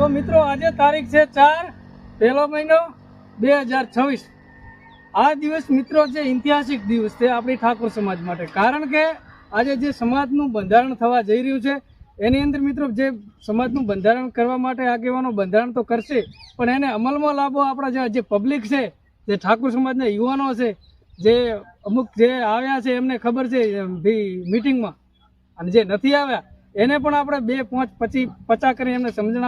તો મિત્રો આજે તારીખ છે 4 પહેલો મહિનો 2026। આ દિવસ મિત્રો છે ઐતિહાસિક દિવસ છે આપણી ઠાકોર સમાજ માટે, કારણ કે આજે જે સમાજનું બંધારણ થવા જઈ રહ્યું છે એની અંદર મિત્રો જે સમાજનું બંધારણ કરવા માટે આગેવાનો બંધારણ તો કરશે, પણ એને અમલમાં લાવવો આપણા જે પબ્લિક છે, જે ઠાકોર સમાજના યુવાનો છે, જે અમુક જે આવ્યા છે એમને ખબર છે મીટિંગમાં, અને જે નથી આવ્યા એને પણ આપણે 2, 5, 25, 50 કરી એમને સમજણ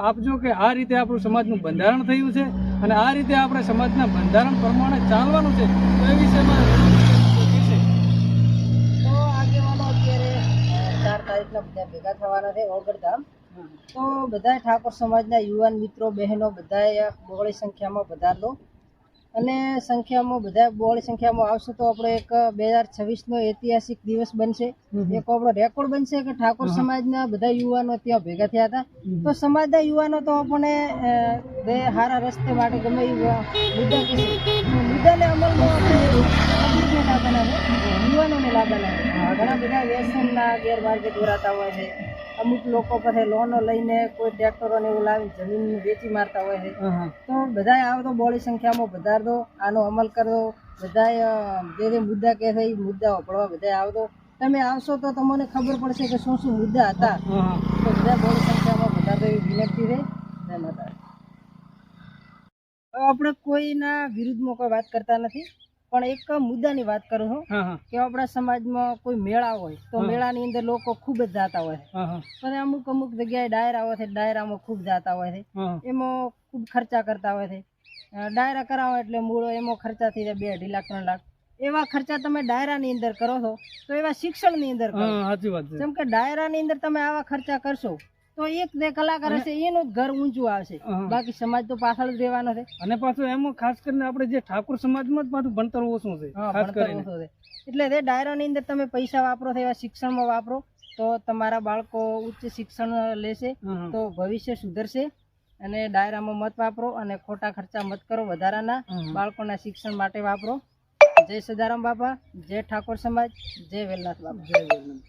આપજો કે આ રીતે આપણું સમાજનું બંધારણ થયું છે અને આ રીતે આપણે સમાજના બંધારણ પ્રમાણે ચાલવાનું છે। તો એ વિષયમાં તો આગેવાનો અત્યારે 4 તારીખના બધા ભેગા થવાના છે ઓગળધામ। તો બધા ઠાકોર સમાજના યુવાન મિત્રો બહેનો બધા બહોળી સંખ્યામાં પધારજો, અને બહોળી સંખ્યામાં આવશે તો આપણે એક 2026નો ઐતિહાસિક દિવસ બનશે, એક આપણો રેકોર્ડ બનશે કે ઠાકોર સમાજના બધા યુવાનો ત્યાં ભેગા થયા હતા। તો સમાજના યુવાનો તો આપણે બે સારા રસ્તે માટે ગમે એ મુદ્દા કહેશે, મુદ્દાને અમલમાં આપણે લાવવાના છે, યુવાનોને લાવવાના છે। ઘણા બધા વ્યસનના ગેરમાર્ગે દોરાતા હોય છે, અમુક લોકો પાસે લોનો લઈને કોઈ ટ્રેક્ટરોને એવું લાવી જમીન વેચી મારતા હોય છે। તો બધાએ આવો તો બહોળી સંખ્યામાં પધાર દો, આનો અમલ કરવો, બધાએ જે મુદ્દા કહે છે એ મુદ્દા વપડવા બધાએ આવતો। તમે આવશો તો તમને ખબર પડશે કે શું શું મુદ્દા હતા। તો બધા બહોળી સંખ્યામાં પધાર દો એવી વિનંતી છે। જય માતા। આપણે કોઈના વિરુદ્ધમાં કોઈ વાત કરતા નથી, પણ એક મુદ્દાની વાત કરું છું કે આપણા સમાજમાં કોઈ મેળા હોય તો મેળાની અંદર લોકો ખૂબ જ જાતા હોય છે, અને અમુક જગ્યાએ ડાયરા હોય છે, ડાયરામાં ખૂબ જાતા હોય છે, એમાં ખૂબ ખર્ચા કરતા હોય છે। ડાયરા કરાવો એટલે મૂળો એમાં ખર્ચા થઈ જાય 2, 2.5 લાખ, 3 લાખ। એવા ખર્ચા તમે ડાયરાની અંદર કરો છો તો એવા શિક્ષણની અંદર કરો। સાચી વાત છે, જેમ કે ડાયરાની અંદર તમે આવા ખર્ચા કરશો તો એક બે કલાકાર હશે એનું ઘર ઊંચું આવશે, બાકી સમાજ તો પાછળ જ રહેવાનો છે। અને પાછું એમાં ખાસ કરીને આપણે જે ઠાકોર સમાજમાં જ પાછું ભણતર ઓછું છે, ખાસ કરીને એટલે તે ડાયરાની અંદર તમે પૈસા વાપરો તો એવા શિક્ષણમાં વાપરો તો તમારા બાળકો ઉચ્ચ શિક્ષણ લેશે, તો ભવિષ્ય સુધરશે। અને ડાયરામાં મત વાપરો અને ખોટા ખર્ચા મત કરો, વધારાના બાળકોના શિક્ષણ માટે વાપરો। જય સદારામ બાપા, જય ઠાકોર સમાજ, જય વેલનાથ બાપા, જય વેલનાથ।